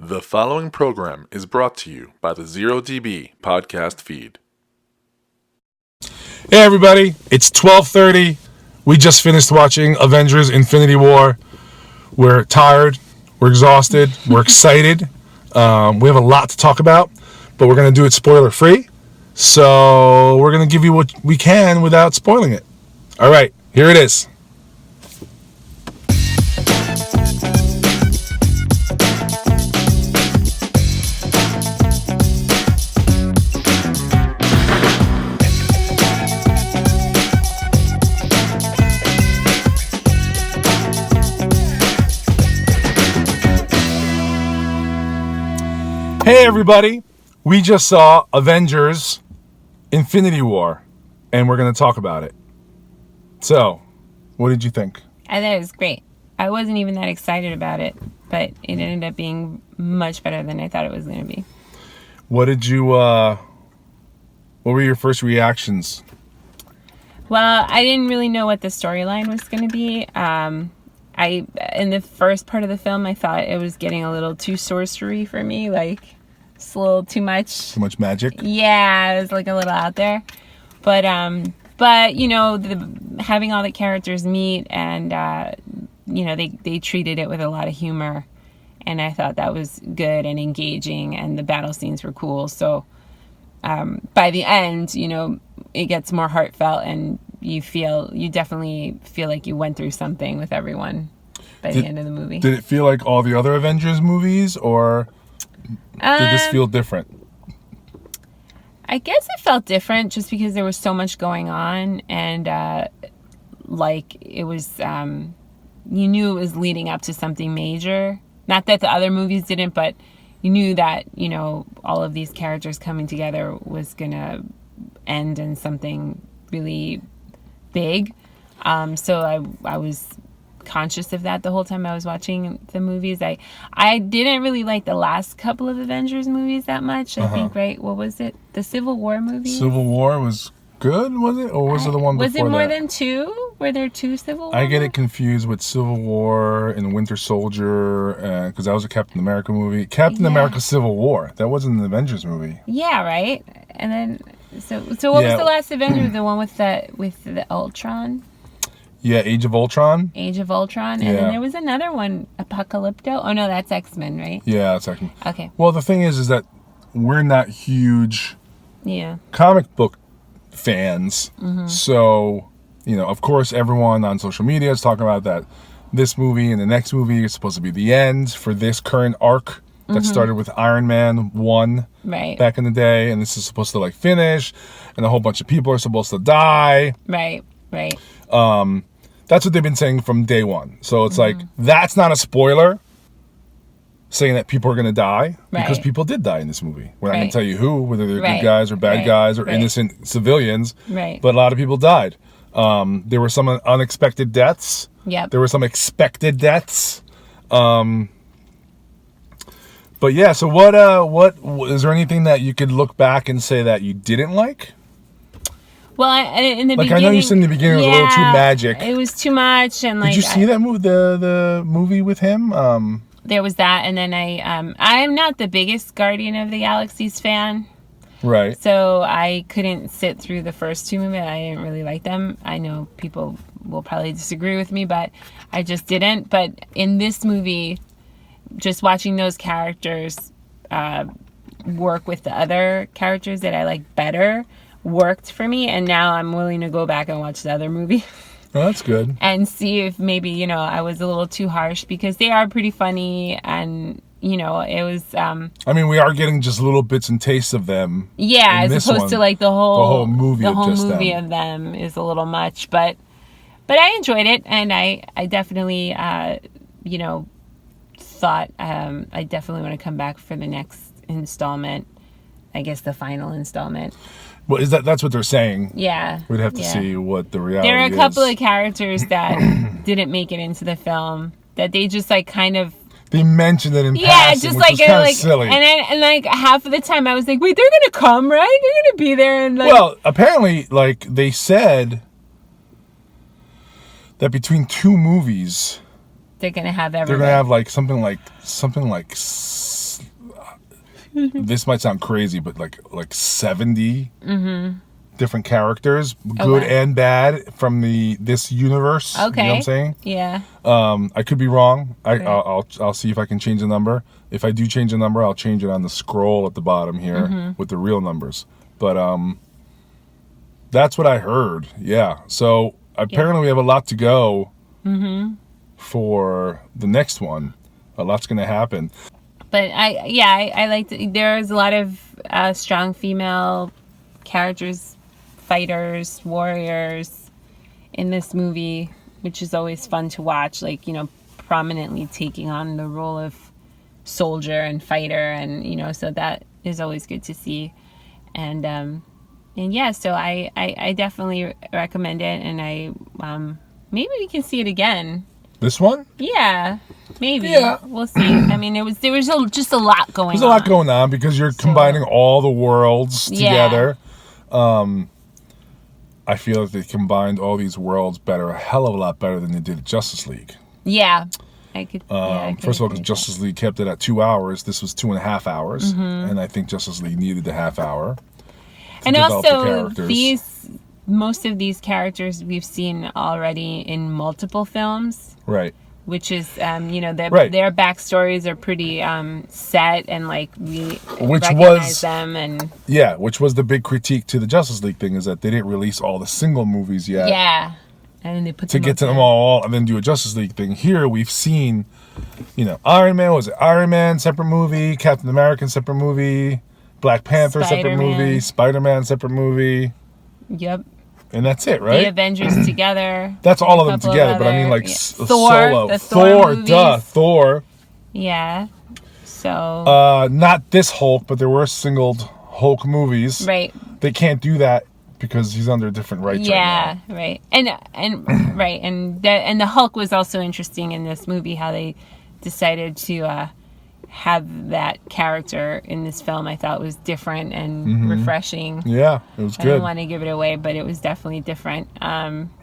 The following program is brought to you by the 0DB podcast feed. Hey everybody, it's 12:30. We just finished watching Avengers Infinity War. We're tired, we're exhausted, we're excited. We have a lot to talk about, but we're going to do it spoiler free. So we're going to give you what we can without spoiling it. All right, here it is. Hey everybody, we just saw Avengers Infinity War, and we're going to talk about it. So, what did you think? I thought it was great. I wasn't even that excited about it, but it ended up being much better than I thought it was going to be. What were your first reactions? Well, I didn't really know what the storyline was going to be. In the first part of the film, I thought it was getting a little too sorcery for me, like it's a little too much. Too much magic? Yeah, it was like a little out there. But you know, having all the characters meet and you know, they treated it with a lot of humor, and I thought that was good and engaging, and the battle scenes were cool. So by the end, you know, it gets more heartfelt, and you definitely feel like you went through something with everyone by the end of the movie. Did it feel like all the other Avengers movies, or did this feel different? I guess it felt different just because there was so much going on, and like it was, you knew it was leading up to something major. Not that the other movies didn't, but you knew that, you know, all of these characters coming together was gonna end in something really big. So I was conscious of that the whole time I was watching the movies. I didn't really like the last couple of Avengers movies that much. I think, right? What was it? The Civil War movie? Civil War was good, was it? Or was it the one before that? Was it more than two? Were there two Civil War? I get it confused with Civil War and Winter Soldier, because that was a Captain America movie. Captain America Civil War. That wasn't an Avengers movie. Yeah, right? And then, so what was the last Avenger? The one with the Ultron? Yeah, Age of Ultron. Age of Ultron. And then there was another one, Apocalypto. Oh, no, that's X-Men, right? Yeah, that's X-Men. Okay. Well, the thing is that we're not huge comic book fans. Mm-hmm. So, you know, of course, everyone on social media is talking about that this movie and the next movie is supposed to be the end for this current arc that started with Iron Man 1 back in the day. And this is supposed to, like, finish. And a whole bunch of people are supposed to die. Right. That's what they've been saying from day one. So it's like, that's not a spoiler, saying that people are going to die, because people did die in this movie. We're not going to tell you who, whether they're good guys or bad guys or innocent civilians, but a lot of people died. There were some unexpected deaths. Yep. There were some expected deaths. But yeah, so what is there anything that you could look back and say that you didn't like? Well, in the beginning, I know you said in the beginning it was a little too magic. It was too much, and like. Did you see that movie, the movie with him? There was that, and then I am not the biggest Guardian of the Galaxies fan, right? So I couldn't sit through the first two movies. I didn't really like them. I know people will probably disagree with me, but I just didn't. But in this movie, just watching those characters work with the other characters that I like better worked for me, and now I'm willing to go back and watch the other movie. Oh, that's good. And see if maybe, you know, I was a little too harsh, because they are pretty funny, and, you know, it was I mean, we are getting just little bits and tastes of them. Yeah, as opposed to like the whole movie of them is a little much, but I enjoyed it, and I definitely you know, thought I definitely want to come back for the next installment. I guess the final installment. Well, that's what they're saying? Yeah. We'd have to see what the reality is. There are a couple of characters that didn't make it into the film that they just like kind of. They mentioned it in passing, which was kind of silly. And like half of the time I was like, wait, they're gonna come, right? They're gonna be there, and like. Well, apparently, like they said that between two movies, they're gonna have everything. They're gonna have like something like this might sound crazy, but like 70 different characters, good and bad, from this universe. Okay. You know what I'm saying? Yeah. I could be wrong. I'll see if I can change the number. If I do change the number, I'll change it on the scroll at the bottom here with the real numbers. But that's what I heard. Yeah. So apparently we have a lot to go for the next one. A lot's going to happen. But I liked it. There's a lot of strong female characters, fighters, warriors in this movie, which is always fun to watch. Like, you know, prominently taking on the role of soldier and fighter, and you know, so that is always good to see. And yeah, so I definitely recommend it, and I maybe we can see it again. This one? Yeah, maybe. Yeah. We'll see. I mean, there was just a lot going on. There's a lot going on because you're combining all the worlds together. I feel like they combined all these worlds a hell of a lot better than they did at Justice League. Yeah. First of all, because Justice League kept it at 2 hours. This was 2.5 hours. And I think Justice League needed the half hour. And also, most of these characters we've seen already in multiple films. Right. Which is, you know, their backstories are pretty set, and like we recognize them. And yeah, which was the big critique to the Justice League thing, is that they didn't release all the single movies yet. Yeah. And then they put to get to them all and then do a Justice League thing. Here we've seen, you know, Iron Man, separate movie, Captain America, separate movie, Black Panther, separate movie, Spider-Man, separate movie. Yep. And that's it, right? The Avengers together. That's all of them together, but I mean, like, solo. Thor. Thor. Yeah. So. Not this Hulk, but there were singled Hulk movies. Right. They can't do that because he's under different rights right now. Yeah, right. And right, and the Hulk was also interesting in this movie, how they decided to have that character in this film. I thought was different and refreshing. Yeah, it was good. I don't want to give it away, but it was definitely different. Yeah,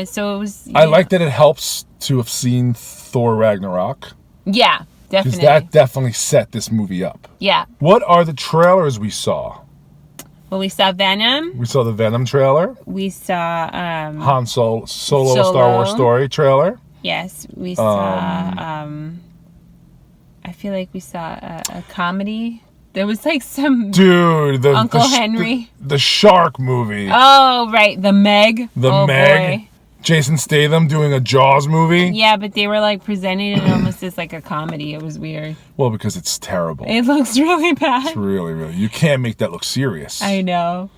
so it was... I like that it helps to have seen Thor Ragnarok. Yeah, definitely. Because that definitely set this movie up. Yeah. What are the trailers we saw? Well, we saw Venom. We saw the Venom trailer. We saw... Han Solo Star Wars Story trailer. Yes, we saw... I feel like we saw a comedy. There was like some... Dude, Uncle Henry. The shark movie. Oh, right. The Meg. Meg. Boy. Jason Statham doing a Jaws movie. Yeah, but they were like presenting it almost as like a comedy. It was weird. Well, because it's terrible. It looks really bad. It's really... You can't make that look serious. I know.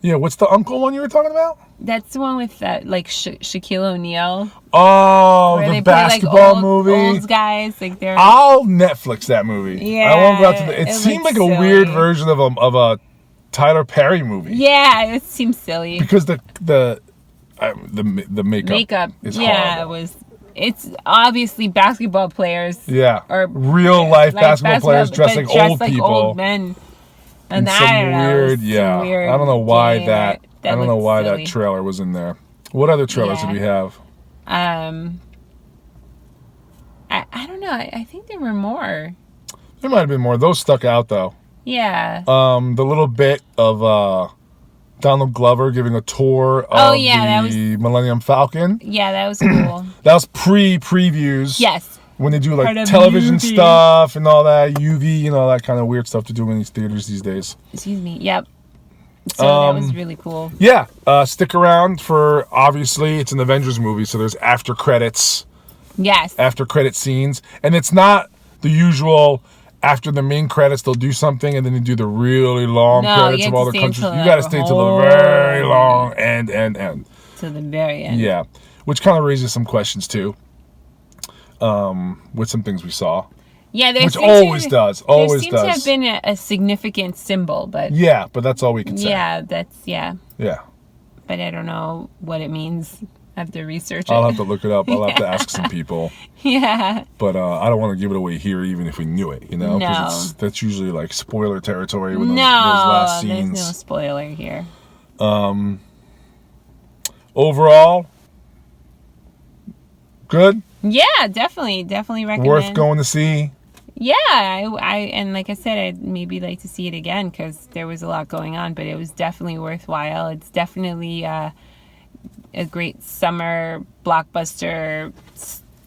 Yeah, what's the uncle one you were talking about? That's the one with that, like, Shaquille O'Neal. Oh, the basketball movie. Old guys, like they're... I'll Netflix that movie. Yeah. I won't go out to the... It seemed like a weird version of a Tyler Perry movie. Yeah, it seems silly. Because the makeup is horrible. It's obviously basketball players. Yeah. Or real life basketball players dressed like old people. Old men. And I don't know. I don't know why that trailer was in there. What other trailers did we have? I don't know. I think there were more. There might have been more. Those stuck out though. Yeah. The little bit of Donald Glover giving a tour of the Millennium Falcon. Yeah, that was cool. That was pre-previews. Yes. When they do like television stuff and all that, UV and all that kind of weird stuff to do in these theaters these days. Excuse me. Yep. So that was really cool. Yeah. Stick around for, obviously, it's an Avengers movie, so there's after credits. Yes. After credit scenes. And it's not the usual, after the main credits, they'll do something and then they do the really long credits of all the countries. You got to stay till the very long end. To the very end. Yeah. Which kind of raises some questions, too. With some things we saw. Yeah, which always does. There seems to have been a significant symbol, but... Yeah, but that's all we can say. Yeah, Yeah. But I don't know what it means. I have to research it. I'll have to look it up. I'll have to ask some people. Yeah. But I don't want to give it away here, even if we knew it, you know? No. That's usually like spoiler territory with those last scenes. There's no spoiler here. Overall... Good? Yeah, definitely recommend. Worth going to see? Yeah, I and like I said, I'd maybe like to see it again because there was a lot going on, but it was definitely worthwhile. It's definitely a great summer blockbuster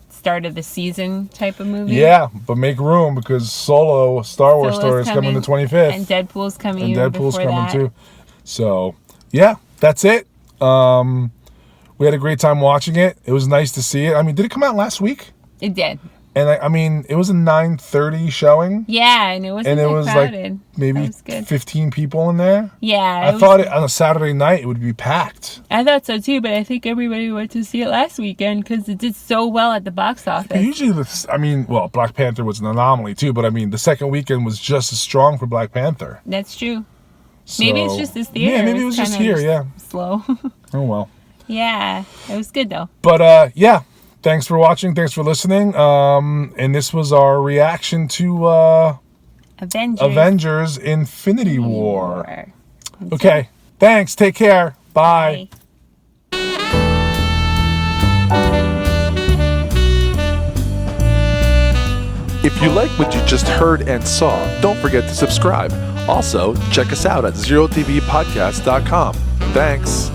start of the season type of movie. Yeah, but make room because Solo, Star Wars story is coming the 25th. And Deadpool's coming and even Deadpool's before coming that. too. So, yeah, that's it. We had a great time watching it. It was nice to see it. I mean, did it come out last week? It did. And I mean, it was a 9:30 showing. Yeah, and it wasn't that crowded. Like maybe 15 people in there. Yeah. I thought on a Saturday night it would be packed. I thought so too, but I think everybody went to see it last weekend because it did so well at the box office. But usually, Black Panther was an anomaly too, but I mean, the second weekend was just as strong for Black Panther. That's true. So, maybe it's just this theater. Yeah, maybe it was just here, yeah. Slow. Oh, well. Yeah, it was good though. But, yeah. Thanks for watching. Thanks for listening. And this was our reaction to Avengers Infinity War. Okay. Thanks. Take care. Bye. If you like what you just heard and saw, don't forget to subscribe. Also, check us out at zerotvpodcast.com. Thanks.